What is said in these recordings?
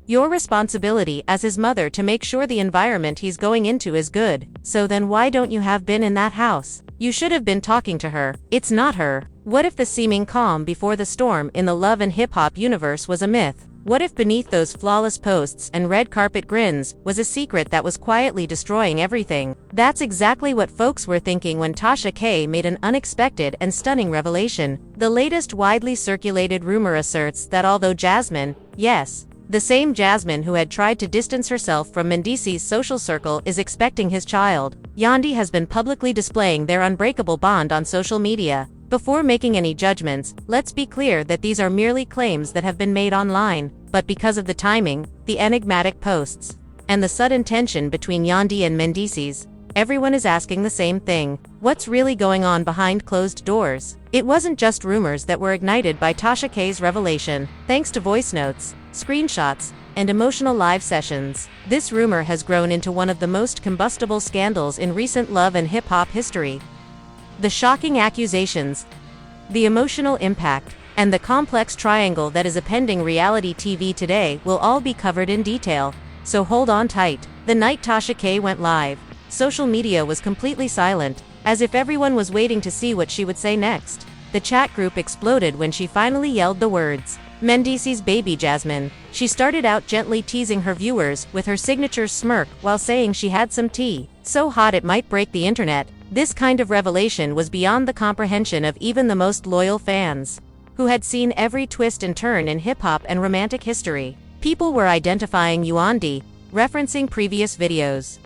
Your responsibility as his mother to make sure the environment he's going into is good. So then why don't you have been in that house? You should have been talking to her. It's not her. What if the seeming calm before the storm in the love and hip-hop universe was a myth? What if beneath those flawless posts and red carpet grins was a secret that was quietly destroying everything? That's exactly what folks were thinking when Tasha K made an unexpected and stunning revelation. The latest widely circulated rumor asserts that although Jasmine, yes, the same Jasmine who had tried to distance herself from Mendeecees' social circle, is expecting his child, Yandy has been publicly displaying their unbreakable bond on social media. Before making any judgments, let's be clear that these are merely claims that have been made online, but because of the timing, the enigmatic posts, and the sudden tension between Yandy and Mendeecees, everyone is asking the same thing. What's really going on behind closed doors? It wasn't just rumors that were ignited by Tasha K's revelation. Thanks to voice notes, screenshots, and emotional live sessions, this rumor has grown into one of the most combustible scandals in recent love and hip-hop history. The shocking accusations, the emotional impact, and the complex triangle that is appending reality TV today will all be covered in detail, so hold on tight. The night Tasha K went live, social media was completely silent, as if everyone was waiting to see what she would say next. The chat group exploded when she finally yelled the words, "Mendeecees baby Jasmine." She started out gently teasing her viewers with her signature smirk while saying she had some tea, so hot it might break the internet. This kind of revelation was beyond the comprehension of even the most loyal fans, who had seen every twist and turn in hip-hop and romantic history. People were identifying Yandy, referencing previous videos,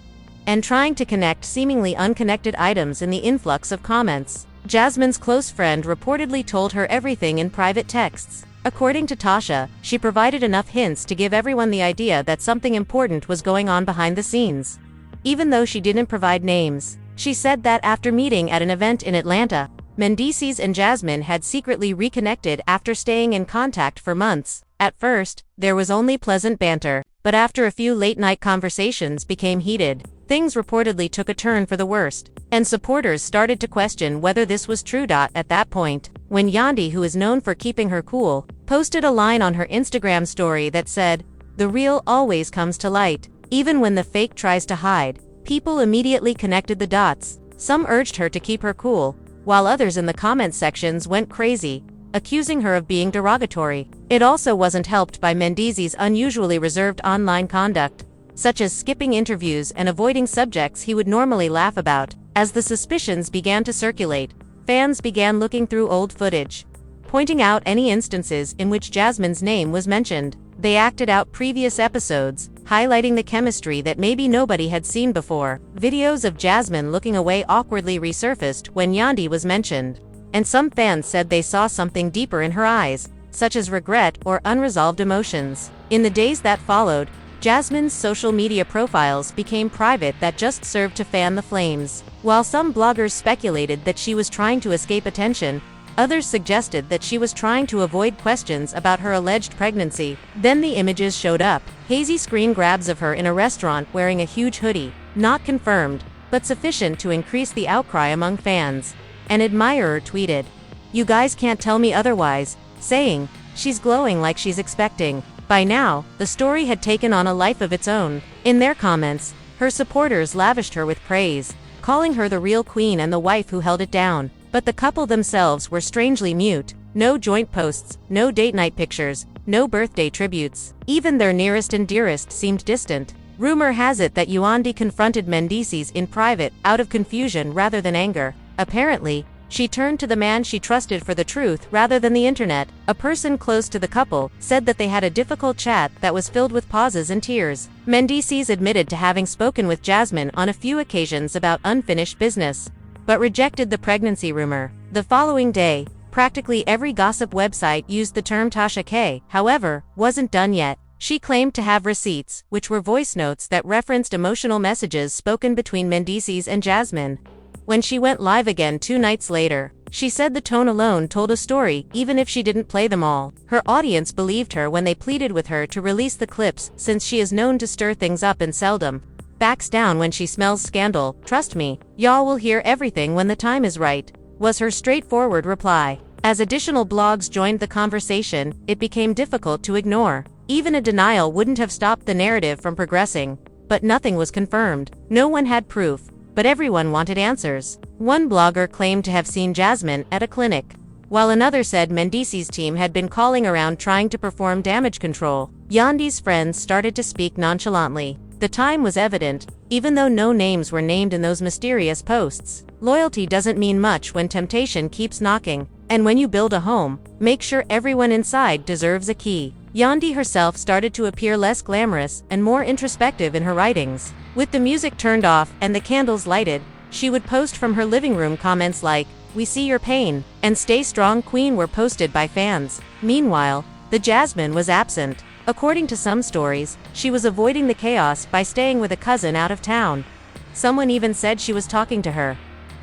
and trying to connect seemingly unconnected items in the influx of comments. Jasmine's close friend reportedly told her everything in private texts. According to Tasha, she provided enough hints to give everyone the idea that something important was going on behind the scenes. Even though she didn't provide names, she said that after meeting at an event in Atlanta, Mendeecees and Jasmine had secretly reconnected after staying in contact for months. At first, there was only pleasant banter, but after a few late-night conversations became heated, things reportedly took a turn for the worst, and supporters started to question whether this was true. At that point, when Yandy, who is known for keeping her cool, posted a line on her Instagram story that said, "The real always comes to light, even when the fake tries to hide," people immediately connected the dots. Some urged her to keep her cool, while others in the comment sections went crazy, accusing her of being derogatory. It also wasn't helped by Mendeecees' unusually reserved online conduct, such as skipping interviews and avoiding subjects he would normally laugh about. As the suspicions began to circulate, fans began looking through old footage, pointing out any instances in which Jasmine's name was mentioned. They acted out previous episodes, highlighting the chemistry that maybe nobody had seen before. Videos of Jasmine looking away awkwardly resurfaced when Yandy was mentioned, and some fans said they saw something deeper in her eyes, such as regret or unresolved emotions. In the days that followed, Jasmine's social media profiles became private that just served to fan the flames. While some bloggers speculated that she was trying to escape attention, others suggested that she was trying to avoid questions about her alleged pregnancy. Then the images showed up, hazy screen grabs of her in a restaurant wearing a huge hoodie, not confirmed, but sufficient to increase the outcry among fans. An admirer tweeted, "You guys can't tell me otherwise," saying, "She's glowing like she's expecting." By now, the story had taken on a life of its own. In their comments, her supporters lavished her with praise, calling her the real queen and the wife who held it down. But the couple themselves were strangely mute. No joint posts, no date night pictures, no birthday tributes. Even their nearest and dearest seemed distant. Rumor has it that Yandy confronted Mendeecees in private, out of confusion rather than anger. Apparently, she turned to the man she trusted for the truth rather than the internet. A person close to the couple said that they had a difficult chat that was filled with pauses and tears. Mendeecees admitted to having spoken with Jasmine on a few occasions about unfinished business, but rejected the pregnancy rumor. The following day, practically every gossip website used the term Tasha K. However, wasn't done yet. She claimed to have receipts, which were voice notes that referenced emotional messages spoken between Mendeecees and Jasmine. When she went live again 2 nights later, she said the tone alone told a story, even if she didn't play them all. Her audience believed her when they pleaded with her to release the clips, since she is known to stir things up and seldom backs down when she smells scandal. "Trust me, y'all will hear everything when the time is right," was her straightforward reply. As additional blogs joined the conversation, it became difficult to ignore. Even a denial wouldn't have stopped the narrative from progressing. But nothing was confirmed. No one had proof, but everyone wanted answers. One blogger claimed to have seen Jasmine at a clinic, while another said Mendeecees' team had been calling around trying to perform damage control. Yandy's friends started to speak nonchalantly. The time was evident, even though no names were named in those mysterious posts. Loyalty doesn't mean much when temptation keeps knocking. And when you build a home, make sure everyone inside deserves a key. Yandy herself started to appear less glamorous and more introspective in her writings. With the music turned off and the candles lighted, she would post from her living room comments like, "We see your pain," and "Stay strong, Queen" were posted by fans. Meanwhile, the Jasmine was absent. According to some stories, she was avoiding the chaos by staying with a cousin out of town. Someone even said she was talking to her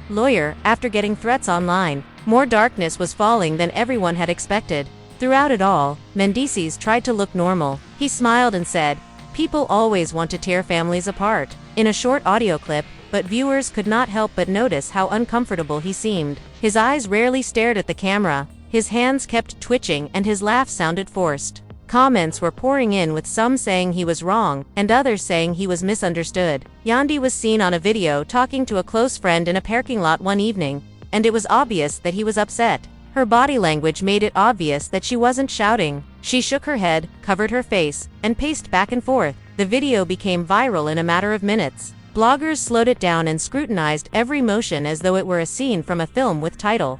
lawyer after getting threats online. More darkness was falling than everyone had expected. Throughout it all, Mendeecees tried to look normal. He smiled and said, "People always want to tear families apart," in a short audio clip, but viewers could not help but notice how uncomfortable he seemed. His eyes rarely stared at the camera, his hands kept twitching, and his laugh sounded forced. Comments were pouring in, with some saying he was wrong, and others saying he was misunderstood. Yandy was seen on a video talking to a close friend in a parking lot one evening, and it was obvious that he was upset. Her body language made it obvious that she wasn't shouting. She shook her head, covered her face, and paced back and forth. The video became viral in a matter of minutes. Bloggers slowed it down and scrutinized every motion as though it were a scene from a film with title.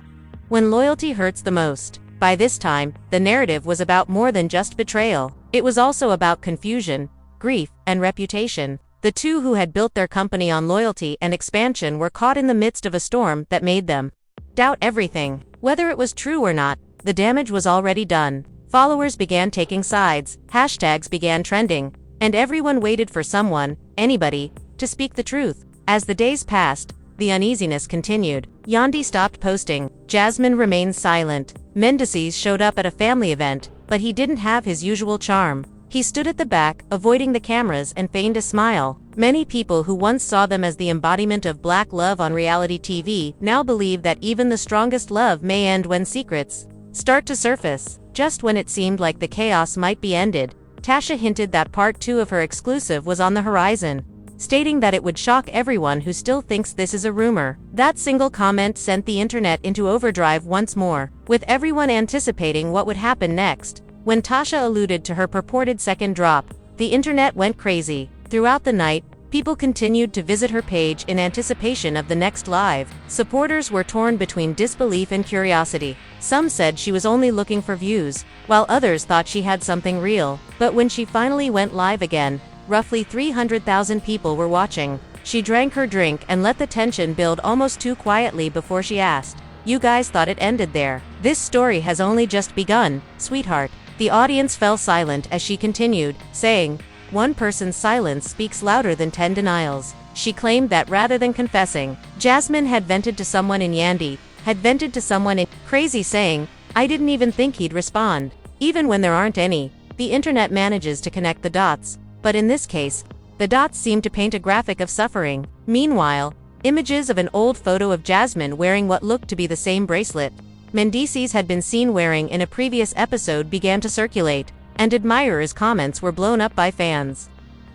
When loyalty hurts the most. By this time, the narrative was about more than just betrayal. It was also about confusion, grief, and reputation. The two who had built their company on loyalty and expansion were caught in the midst of a storm that made them doubt everything. Whether it was true or not, the damage was already done. Followers began taking sides, hashtags began trending, and everyone waited for someone, anybody, to speak the truth. As the days passed, the uneasiness continued. Yandy stopped posting. Jasmine remained silent. Mendeecees showed up at a family event, but he didn't have his usual charm. He stood at the back, avoiding the cameras, and feigned a smile. Many people who once saw them as the embodiment of black love on reality TV now believe that even the strongest love may end when secrets start to surface. Just when it seemed like the chaos might be ended, Tasha hinted that part 2 of her exclusive was on the horizon, stating that it would shock everyone who still thinks this is a rumor. That single comment sent the internet into overdrive once more, with everyone anticipating what would happen next. When Tasha alluded to her purported second drop, the internet went crazy. Throughout the night, people continued to visit her page in anticipation of the next live. Supporters were torn between disbelief and curiosity. Some said she was only looking for views, while others thought she had something real. But when she finally went live again, roughly 300,000 people were watching. She drank her drink and let the tension build almost too quietly before she asked, "You guys thought it ended there? This story has only just begun, sweetheart." The audience fell silent as she continued, saying, "One person's silence speaks louder than 10 denials." She claimed that rather than confessing, Jasmine had vented to someone in Yandy, had vented to someone in crazy, saying, "I didn't even think he'd respond." Even when there aren't any, the internet manages to connect the dots. But in this case, the dots seem to paint a graphic of suffering. Meanwhile, images of an old photo of Jasmine wearing what looked to be the same bracelet Mendeecees had been seen wearing in a previous episode began to circulate, and admirers' comments were blown up by fans,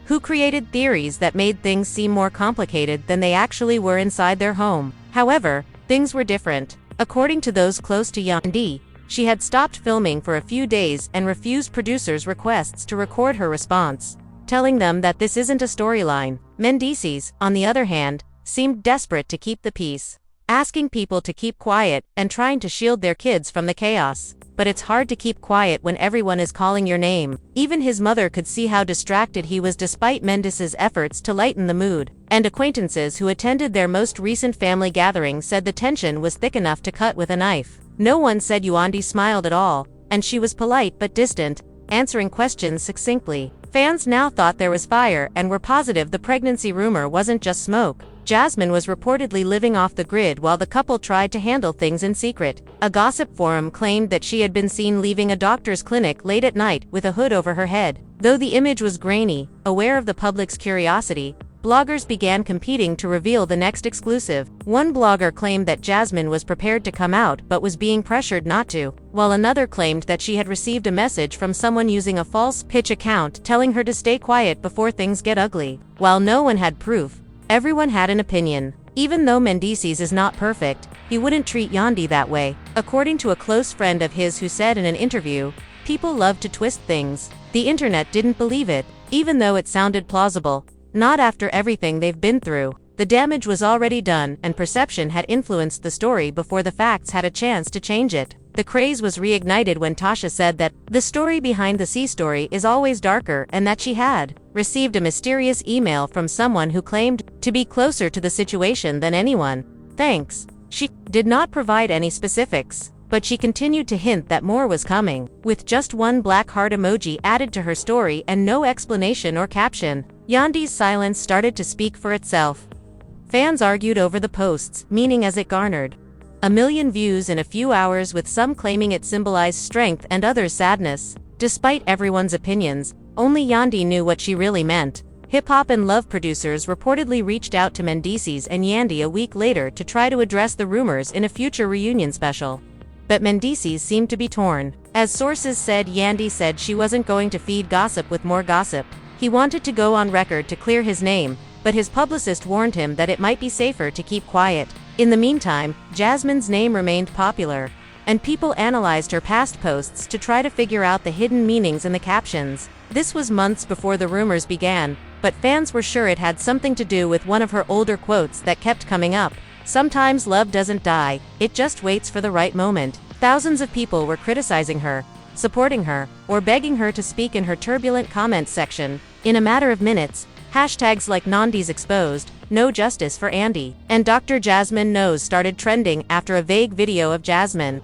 who created theories that made things seem more complicated than they actually were inside their home. However, things were different. According to those close to Yandy, she had stopped filming for a few days and refused producers' requests to record her response, telling them that this isn't a storyline. Mendeecees, on the other hand, seemed desperate to keep the peace, asking people to keep quiet and trying to shield their kids from the chaos. But it's hard to keep quiet when everyone is calling your name. Even his mother could see how distracted he was despite Mendeecees' efforts to lighten the mood. And acquaintances who attended their most recent family gathering said the tension was thick enough to cut with a knife. No one said Yandy smiled at all, and she was polite but distant, answering questions succinctly. Fans now thought there was fire and were positive the pregnancy rumor wasn't just smoke. Jasmine was reportedly living off the grid while the couple tried to handle things in secret. A gossip forum claimed that she had been seen leaving a doctor's clinic late at night with a hood over her head. Though the image was grainy, aware of the public's curiosity, bloggers began competing to reveal the next exclusive. One blogger claimed that Jasmine was prepared to come out but was being pressured not to, while another claimed that she had received a message from someone using a false pitch account telling her to stay quiet before things get ugly. While no one had proof, everyone had an opinion. Even though Mendeecees is not perfect, he wouldn't treat Yandy that way. According to a close friend of his who said in an interview, "People love to twist things." The internet didn't believe it, even though it sounded plausible. Not after everything they've been through. The damage was already done, and perception had influenced the story before the facts had a chance to change it. The craze was reignited when Tasha said that the story behind the sea story is always darker, and that she had received a mysterious email from someone who claimed to be closer to the situation than anyone. Thanks. She did not provide any specifics, but she continued to hint that more was coming, with just one black heart emoji added to her story and no explanation or caption. Yandy's silence started to speak for itself. Fans argued over the post's meaning as it garnered 1 million views in a few hours, with some claiming it symbolized strength and others sadness. Despite everyone's opinions, only Yandy knew what she really meant. Hip-hop and love producers reportedly reached out to Mendeecees and Yandy a week later to try to address the rumors in a future reunion special. But Mendeecees seemed to be torn. As sources said, Yandy said she wasn't going to feed gossip with more gossip. He wanted to go on record to clear his name, but his publicist warned him that it might be safer to keep quiet. In the meantime, Jasmine's name remained popular, and people analyzed her past posts to try to figure out the hidden meanings in the captions. This was months before the rumors began, but fans were sure it had something to do with one of her older quotes that kept coming up. "Sometimes love doesn't die, it just waits for the right moment." Thousands of people were criticizing her, supporting her, or begging her to speak in her turbulent comments section. In a matter of minutes, hashtags like "Nandy's exposed," "No justice for Andy," and "Dr. Jasmine knows" started trending after a vague video of Jasmine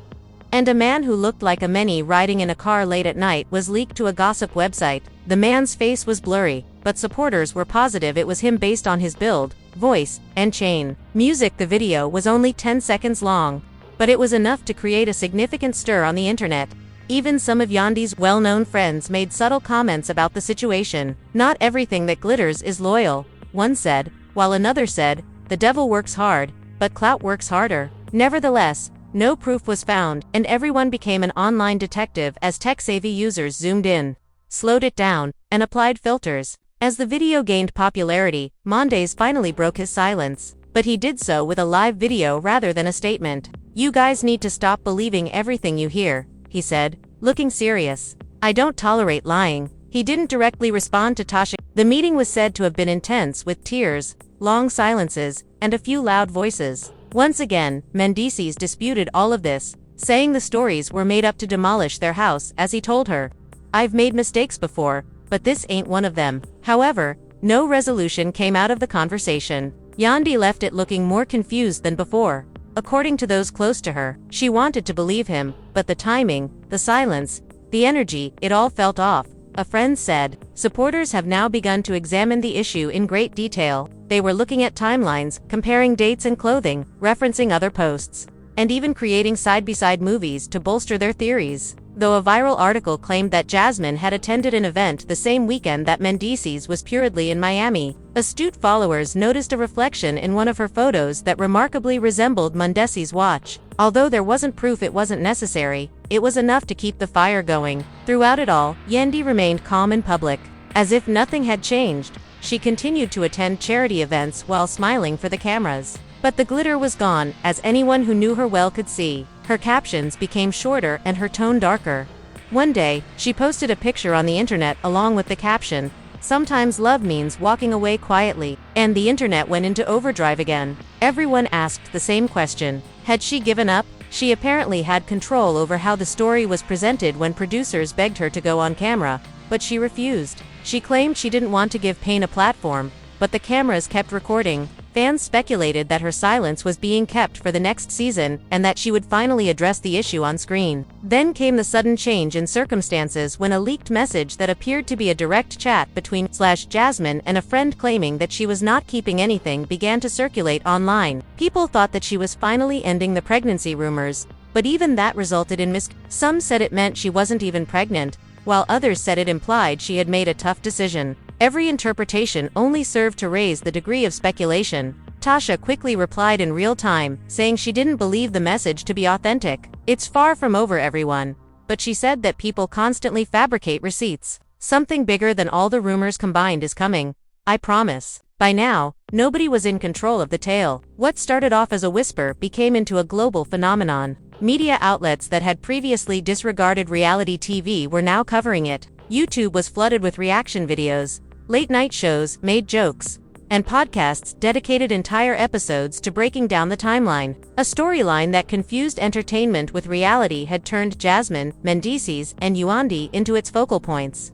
and a man who looked like a Menny riding in a car late at night was leaked to a gossip website. The man's face was blurry, but supporters were positive it was him based on his build, voice, and chain. Music. The video was only 10 seconds long, but it was enough to create a significant stir on the internet. Even some of Yandy's well-known friends made subtle comments about the situation. "Not everything that glitters is loyal," one said, while another said, "The devil works hard, but clout works harder." Nevertheless, no proof was found, and everyone became an online detective as tech-savvy users zoomed in, slowed it down, and applied filters. As the video gained popularity, Mendeecees finally broke his silence, but he did so with a live video rather than a statement. "You guys need to stop believing everything you hear," he said, looking serious. "I don't tolerate lying." He didn't directly respond to Tasha. The meeting was said to have been intense, with tears, long silences, and a few loud voices. Once again, Mendeecees disputed all of this, saying the stories were made up to demolish their house. As he told her, "I've made mistakes before, but this ain't one of them." However, no resolution came out of the conversation. Yandy left it looking more confused than before. According to those close to her, she wanted to believe him, but the timing, the silence, the energy, it all felt off. A friend said, "Supporters have now begun to examine the issue in great detail. They were looking at timelines, comparing dates and clothing, referencing other posts, and even creating side-by-side movies to bolster their theories." Though a viral article claimed that Jasmine had attended an event the same weekend that Mendeecees was purely in Miami, astute followers noticed a reflection in one of her photos that remarkably resembled Mendeecees' watch. Although there wasn't proof it wasn't necessary, it was enough to keep the fire going. Throughout it all, Yandy remained calm in public. As if nothing had changed, she continued to attend charity events while smiling for the cameras. But the glitter was gone, as anyone who knew her well could see. Her captions became shorter and her tone darker. One day, she posted a picture on the internet along with the caption, "Sometimes love means walking away quietly," and the internet went into overdrive again. Everyone asked the same question. Had she given up? She apparently had control over how the story was presented when producers begged her to go on camera, but she refused. She claimed she didn't want to give pain a platform, but the cameras kept recording. Fans speculated that her silence was being kept for the next season, and that she would finally address the issue on screen. Then came the sudden change in circumstances when a leaked message that appeared to be a direct chat between Jasmine and a friend claiming that she was not keeping anything began to circulate online. People thought that she was finally ending the pregnancy rumors, but even that resulted in Some said it meant she wasn't even pregnant, while others said it implied she had made a tough decision. Every interpretation only served to raise the degree of speculation. Tasha quickly replied in real time, saying she didn't believe the message to be authentic. It's far from over, everyone. But she said that people constantly fabricate receipts. Something bigger than all the rumors combined is coming. I promise. By now, nobody was in control of the tale. What started off as a whisper became into a global phenomenon. Media outlets that had previously disregarded reality TV were now covering it. YouTube was flooded with reaction videos. Late-night shows made jokes, and podcasts dedicated entire episodes to breaking down the timeline. A storyline that confused entertainment with reality had turned Jasmine, Mendeecees, and Yandy into its focal points.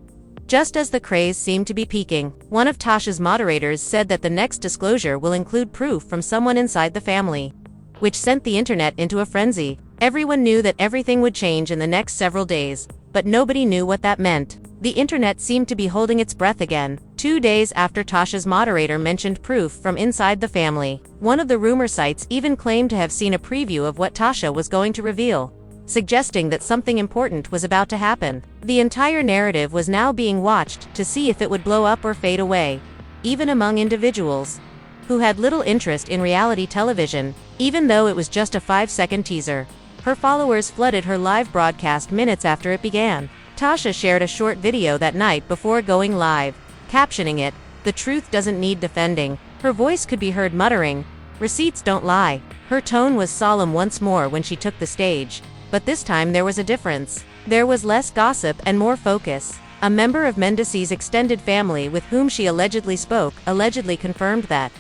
Just as the craze seemed to be peaking, one of Tasha's moderators said that the next disclosure will include proof from someone inside the family, which sent the internet into a frenzy. Everyone knew that everything would change in the next several days, but nobody knew what that meant. The internet seemed to be holding its breath again. 2 days after Tasha's moderator mentioned proof from inside the family, one of the rumor sites even claimed to have seen a preview of what Tasha was going to reveal, suggesting that something important was about to happen. The entire narrative was now being watched to see if it would blow up or fade away, even among individuals who had little interest in reality television. Even though it was just a 5-second teaser, her followers flooded her live broadcast minutes after it began. Tasha shared a short video that night before going live, captioning it, "The truth doesn't need defending." Her voice could be heard muttering, "Receipts don't lie." Her tone was solemn once more when she took the stage, but this time there was a difference. There was less gossip and more focus. A member of Mendeecees' extended family with whom she allegedly spoke allegedly confirmed that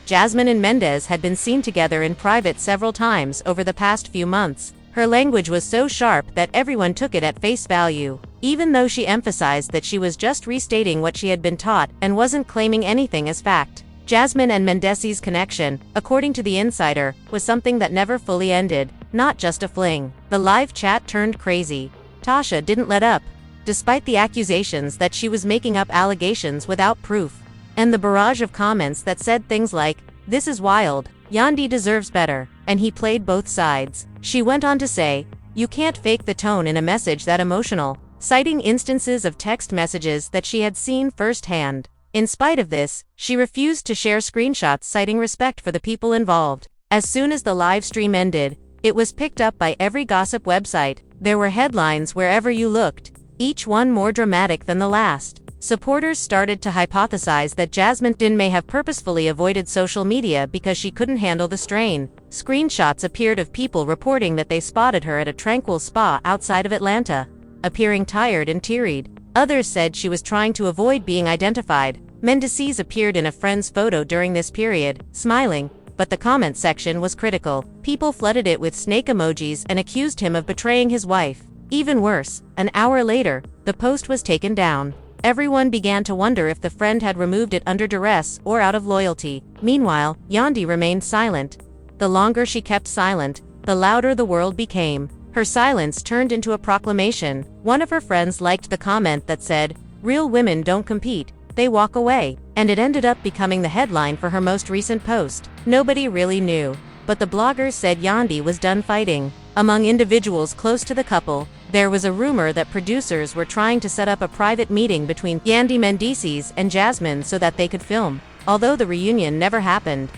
Jasmine and Mendeecees had been seen together in private several times over the past few months. Her language was so sharp that everyone took it at face value, even though she emphasized that she was just restating what she had been taught and wasn't claiming anything as fact. Jasmine and Mendeecees' connection, according to the insider, was something that never fully ended, not just a fling. The live chat turned crazy. Tasha didn't let up, despite the accusations that she was making up allegations without proof, and the barrage of comments that said things like, "This is wild," "Yandy deserves better," and "he played both sides." She went on to say, "You can't fake the tone in a message that emotional," citing instances of text messages that she had seen firsthand. In spite of this, she refused to share screenshots, citing respect for the people involved. As soon as the live stream ended, it was picked up by every gossip website. There were headlines wherever you looked, each one more dramatic than the last. Supporters started to hypothesize that Jasmine may have purposefully avoided social media because she couldn't handle the strain. Screenshots appeared of people reporting that they spotted her at a tranquil spa outside of Atlanta, appearing tired and teary. Others said she was trying to avoid being identified. Mendeecees appeared in a friend's photo during this period, smiling, but the comment section was critical. People flooded it with snake emojis and accused him of betraying his wife. Even worse, an hour later, the post was taken down. Everyone began to wonder if the friend had removed it under duress or out of loyalty. Meanwhile, Yandy remained silent. The longer she kept silent, the louder the world became. Her silence turned into a proclamation. One of her friends liked the comment that said, "Real women don't compete, they walk away," and it ended up becoming the headline for her most recent post. Nobody really knew, but the bloggers said Yandy was done fighting. Among individuals close to the couple, there was a rumor that producers were trying to set up a private meeting between Yandy Mendeecees and Jasmine so that they could film. Although the reunion never happened,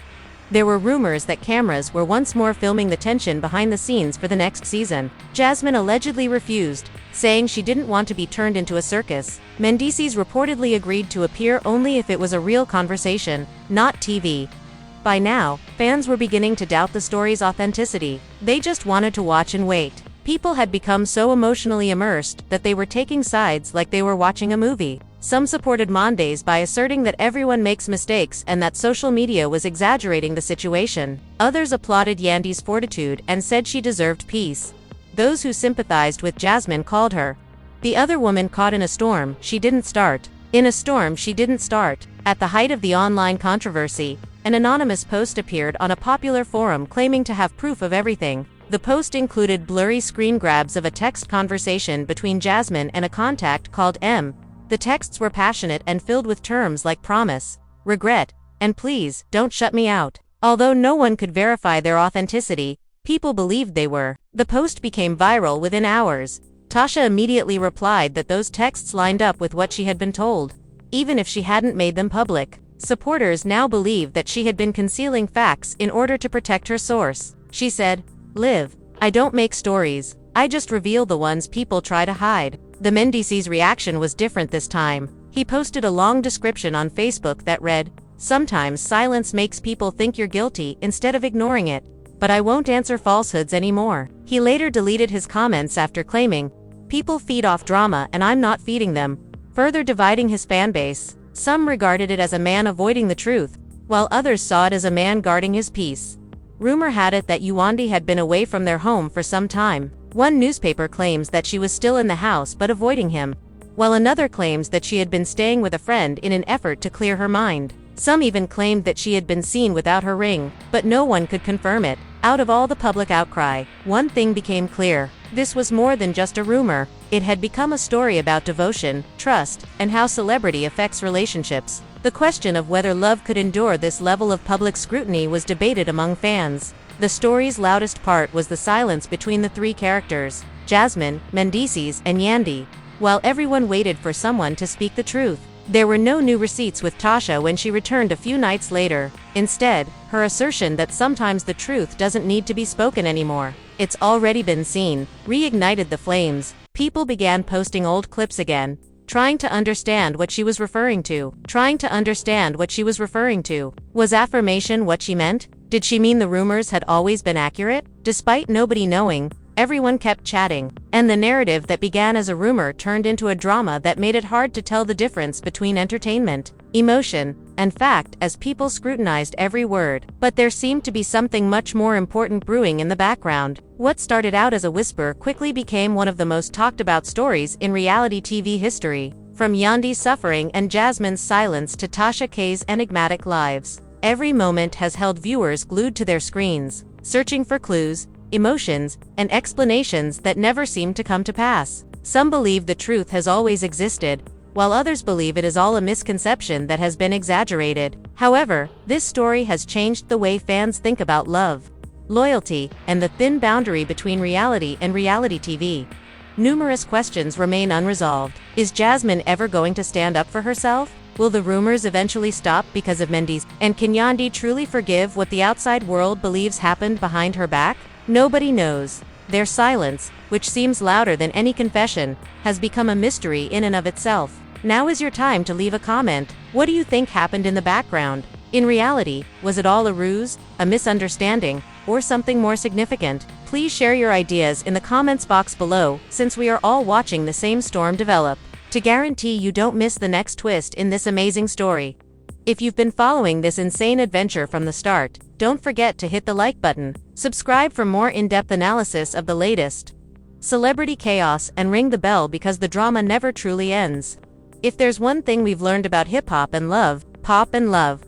there were rumors that cameras were once more filming the tension behind the scenes for the next season. Jasmine allegedly refused, saying she didn't want to be turned into a circus. Mendeecees reportedly agreed to appear only if it was a real conversation, not TV. By now, fans were beginning to doubt the story's authenticity. They just wanted to watch and wait. People had become so emotionally immersed that they were taking sides like they were watching a movie. Some supported Mendeecees by asserting that everyone makes mistakes and that social media was exaggerating the situation. Others applauded Yandy's fortitude and said she deserved peace. Those who sympathized with Jasmine called her the other woman caught in a storm she didn't start. In a storm she didn't start. At the height of the online controversy, an anonymous post appeared on a popular forum claiming to have proof of everything. The post included blurry screen grabs of a text conversation between Jasmine and a contact called M. The texts were passionate and filled with terms like promise, regret, and please, don't shut me out. Although no one could verify their authenticity, people believed they were. The post became viral within hours. Tasha immediately replied that those texts lined up with what she had been told. even if she hadn't made them public. Supporters now believe that she had been concealing facts in order to protect her source. She said, "Live. I don't make stories. I just reveal the ones people try to hide." The Mendeecees' reaction was different this time. He posted a long description on Facebook that read, "Sometimes silence makes people think you're guilty instead of ignoring it. But I won't answer falsehoods anymore." He later deleted his comments after claiming, "People feed off drama and I'm not feeding them," further dividing his fanbase. Some regarded it as a man avoiding the truth, while others saw it as a man guarding his peace. Rumor had it that Yandy had been away from their home for some time. One newspaper claims that she was still in the house but avoiding him, while another claims that she had been staying with a friend in an effort to clear her mind. Some even claimed that she had been seen without her ring, but no one could confirm it. Out of all the public outcry, one thing became clear. This was more than just a rumor. It had become a story about devotion, trust, and how celebrity affects relationships. The question of whether love could endure this level of public scrutiny was debated among fans. The story's loudest part was the silence between the three characters, Jasmine, Mendeecees, and Yandy, while everyone waited for someone to speak the truth. There were no new receipts with Tasha when she returned a few nights later. Instead, her assertion that sometimes the truth doesn't need to be spoken anymore, "It's already been seen," reignited the flames. People began posting old clips again, trying to understand what she was referring to. Was affirmation what she meant? Did she mean the rumors had always been accurate? Despite nobody knowing, everyone kept chatting, and the narrative that began as a rumor turned into a drama that made it hard to tell the difference between entertainment, emotion, and fact as people scrutinized every word. But there seemed to be something much more important brewing in the background. What started out as a whisper quickly became one of the most talked about stories in reality TV history. From Yandy's suffering and Jasmine's silence to Tasha K's enigmatic lives, every moment has held viewers glued to their screens, searching for clues, emotions, and explanations that never seem to come to pass. Some believe the truth has always existed, while others believe it is all a misconception that has been exaggerated. However, this story has changed the way fans think about love, loyalty, and the thin boundary between reality and reality TV. Numerous questions remain unresolved. Is Jasmine ever going to stand up for herself? Will the rumors eventually stop because of Mendeecees? And can Yandy truly forgive what the outside world believes happened behind her back? Nobody knows. Their silence, which seems louder than any confession, has become a mystery in and of itself. Now is your time to leave a comment. What do you think happened in the background? In reality, was it all a ruse, a misunderstanding, or something more significant? Please share your ideas in the comments box below, since we are all watching the same storm develop, to guarantee you don't miss the next twist in this amazing story. If you've been following this insane adventure from the start, don't forget to hit the like button, subscribe for more in-depth analysis of the latest celebrity chaos, and ring the bell because the drama never truly ends. If there's one thing we've learned about hip-hop and love, pop and love.